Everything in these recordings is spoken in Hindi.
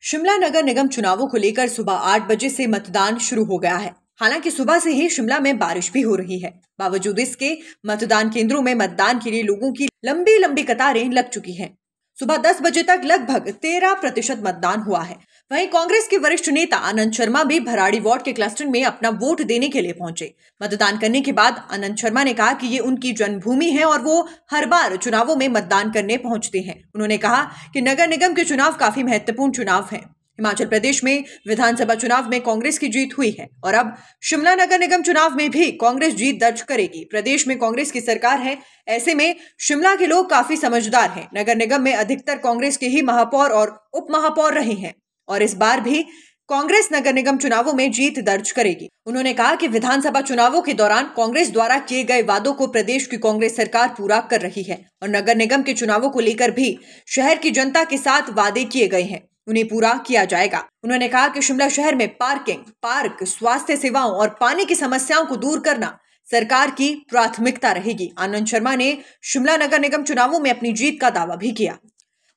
शिमला नगर निगम चुनावों को लेकर सुबह 8 बजे से मतदान शुरू हो गया है। हालांकि सुबह से ही शिमला में बारिश भी हो रही है। बावजूद इसके मतदान केंद्रों में मतदान के लिए लोगों की लंबी लंबी कतारें लग चुकी हैं। सुबह 10 बजे तक लगभग 13% मतदान हुआ है। वहीं कांग्रेस के वरिष्ठ नेता आनंद शर्मा भी भराड़ी वार्ड के क्लस्टर में अपना वोट देने के लिए पहुंचे। मतदान करने के बाद आनंद शर्मा ने कहा कि ये उनकी जन्मभूमि है और वो हर बार चुनावों में मतदान करने पहुंचते हैं। उन्होंने कहा कि नगर निगम के चुनाव काफी महत्वपूर्ण चुनाव हैं। हिमाचल प्रदेश में विधानसभा चुनाव में कांग्रेस की जीत हुई है और अब शिमला नगर निगम चुनाव में भी कांग्रेस जीत दर्ज करेगी। प्रदेश में कांग्रेस की सरकार है, ऐसे में शिमला के लोग काफी समझदार हैं। नगर निगम में अधिकतर कांग्रेस के ही महापौर और उप महापौर रहे हैं और इस बार भी कांग्रेस नगर निगम चुनावों में जीत दर्ज करेगी। उन्होंने कहा कि विधानसभा चुनावों के दौरान कांग्रेस द्वारा किए गए वादों को प्रदेश की कांग्रेस सरकार पूरा कर रही है और नगर निगम के चुनावों को लेकर भी शहर की जनता के साथ वादे किए गए हैं, उन्हें पूरा किया जाएगा। उन्होंने कहा कि शिमला शहर में पार्किंग, पार्क, स्वास्थ्य सेवाओं और पानी की समस्याओं को दूर करना सरकार की प्राथमिकता रहेगी। आनंद शर्मा ने शिमला नगर निगम चुनावों में अपनी जीत का दावा भी किया।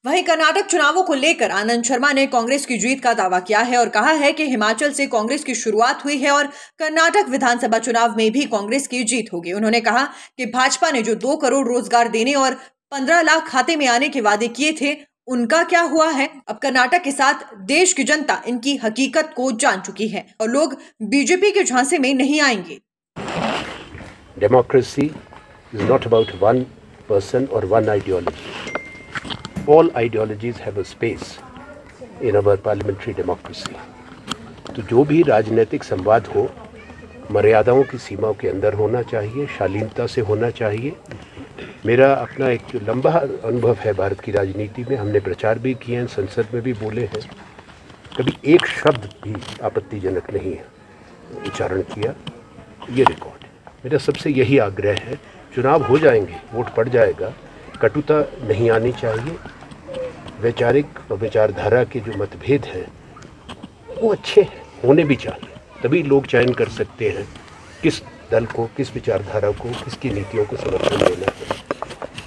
वहीं कर्नाटक चुनावों को लेकर आनंद शर्मा ने कांग्रेस की जीत का दावा किया है और कहा है कि हिमाचल से कांग्रेस की शुरुआत हुई है और कर्नाटक विधानसभा चुनाव में भी कांग्रेस की जीत होगी। उन्होंने कहा कि भाजपा ने जो 2 करोड़ रोजगार देने और 15 लाख खाते में आने के वादे किए थे, उनका क्या हुआ है। अब कर्नाटक के साथ देश की जनता इनकी हकीकत को जान चुकी है और लोग बीजेपी के झांसे में नहीं आएंगे। Democracy is not about one person or one ideology. All ideologies have a space in our parliamentary democracy. तो जो भी राजनीतिक संवाद हो, मर्यादाओं की सीमाओं के अंदर होना चाहिए, शालीनता से होना चाहिए। मेरा अपना एक जो लंबा अनुभव है भारत की राजनीति में, हमने प्रचार भी किए हैं, संसद में भी बोले हैं, कभी एक शब्द भी आपत्तिजनक नहीं है उच्चारण किया। ये रिकॉर्ड है। मेरा सबसे यही आग्रह है, चुनाव हो जाएंगे, वोट पड़ जाएगा, कटुता नहीं आनी चाहिए। वैचारिक और विचारधारा के जो मतभेद हैं वो अच्छे हैं, होने भी चाहिए, तभी लोग चयन कर सकते हैं किस दल को, किस विचारधारा को, किसकी नीतियों को समर्थन देना है।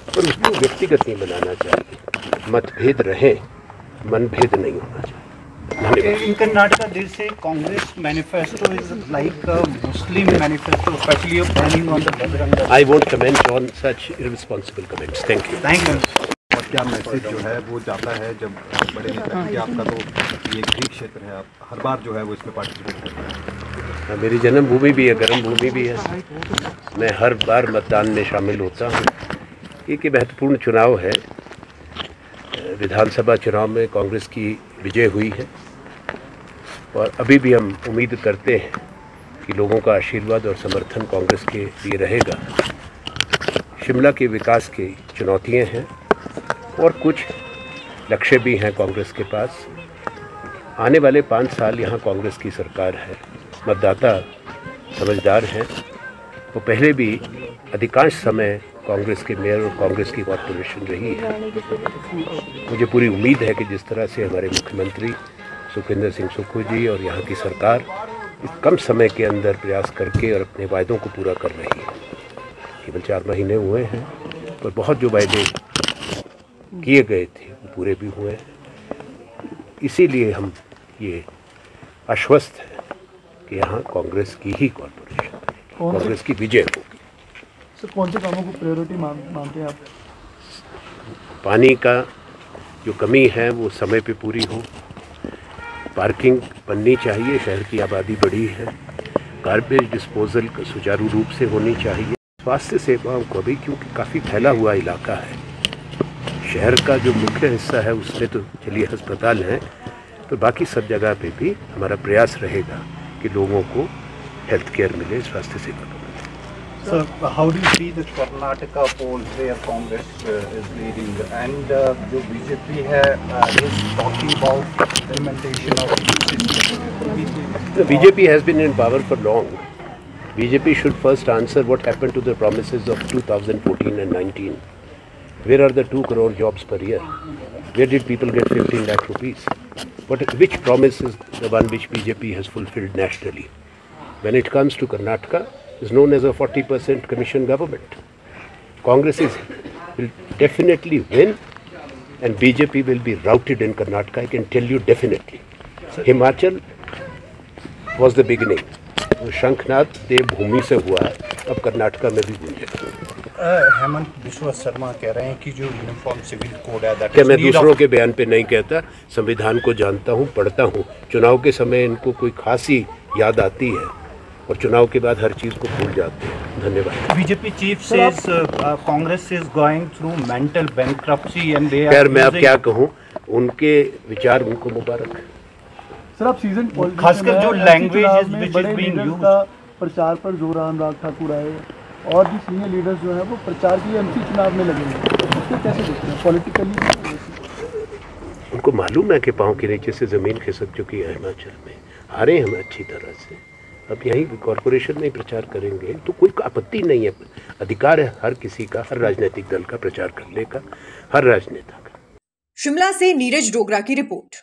और उसको व्यक्तिगत नहीं बनाना चाहिए, मतभेद रहे, मनभेद नहीं होना चाहिए। In Karnataka, they say Congress manifesto is like a Muslim manifesto, especially of banning on the Bajrang. I won't comment on such irresponsible comments. Thank you. Thank you. और क्या मैसेज जो है वो जाता है जब बड़े नेता की आपका तो ये ग्रीक क्षेत्र है, आप हर बार जो है वो इसमें पार्टिसिपेट करते हैं। मेरी जन्मभूमि भी है, गर्म भूमि भी है, मैं हर बार मतदान में शामिल होता हूँ। एक महत्वपूर्ण चुनाव है, विधानसभा चुनाव में कांग्रेस की विजय हुई है और अभी भी हम उम्मीद करते हैं कि लोगों का आशीर्वाद और समर्थन कांग्रेस के लिए रहेगा। शिमला के विकास की चुनौतियाँ हैं और कुछ लक्ष्य भी हैं कांग्रेस के पास। आने वाले 5 साल यहाँ कांग्रेस की सरकार है। मतदाता समझदार हैं, वो पहले भी अधिकांश समय कांग्रेस के मेयर और कांग्रेस की कॉर्पोरेशन रही है। मुझे पूरी उम्मीद है कि जिस तरह से हमारे मुख्यमंत्री सुखविंदर सिंह सुक्खू जी और यहाँ की सरकार इस कम समय के अंदर प्रयास करके और अपने वायदों को पूरा कर रही है। केवल 4 महीने हुए हैं पर बहुत जो वायदे किए गए थे वो पूरे भी हुए हैं। इसीलिए हम ये आश्वस्त हैं कि यहाँ कांग्रेस की ही कॉर्पोरेशन, कांग्रेस की विजय होगी। सर, कौन से कामों को प्रायोरिटी मानते हैं आप? पानी का जो कमी है वो समय पे पूरी हो, पार्किंग बननी चाहिए, शहर की आबादी बड़ी है, गार्बेज डिस्पोजल सुचारू रूप से होनी चाहिए, स्वास्थ्य सेवाओं को भी, क्योंकि काफ़ी फैला हुआ इलाका है। शहर का जो मुख्य हिस्सा है उसमें तो चलिए अस्पताल हैं, तो बाकी सब जगह पे भी हमारा प्रयास रहेगा कि लोगों को हेल्थ केयर मिले, स्वास्थ्य सेवा मिले। So, how do you see the Karnataka polls where Congress is leading and जो BJP है is talking about implementation of The BJP has been in power for long. BJP should first answer what happened to the promises of 2014 and 19. Where are the 2 crore jobs per year? Where did people get 15 lakh rupees? Which promise is the one which BJP has fulfilled nationally? When it comes to Karnataka, is known as a 40% commission government. Congress will definitely win and BJP will be routed in Karnataka. I can tell you definitely. Himachal was the beginning. शंखनाद देवभूमि से हुआ है, अब कर्नाटका में भी गूंजेगा। हेमंत बिश्वा शर्मा कह रहे हैं कि जो यूनिफॉर्म सिविल कोड है दैट क्या मैं दूसरों के बयान पे नहीं कहता, संविधान को जानता हूँ, पढ़ता हूँ। चुनाव के समय इनको कोई खासी याद आती है और चुनाव के बाद हर चीज़ को भूल जाते हैं। धन्यवाद। BJP chief says Congress is going through mental bankruptcy and they are. खैर मैं अब क्या कहूँ, उनके विचार उनको मुबारक। सर आप सीजन पॉलिटिक्स खासकर जो लैंग्वेज में बड़े लीडर्स का प्रचार पर जोर अनुराग ठाकुर आए और भी सीनियर लीडर्स जो हैं वो प्रचार के लिए एमपी चुनाव में लगे हैं, उसको कैसे देखते हैं पॉलिटिकली? उनको मालूम है कि पाँव के नीचे से ज़मीन खिसक चुकी है हिमाचल में, हारे हम अच्छी तरह से। अब यहीं कॉरपोरेशन में प्रचार करेंगे तो कोई आपत्ति नहीं है, अधिकार है हर किसी का, हर राजनीतिक दल का प्रचार करने का, हर राजनेता का। शिमला से नीरज डोगरा की रिपोर्ट।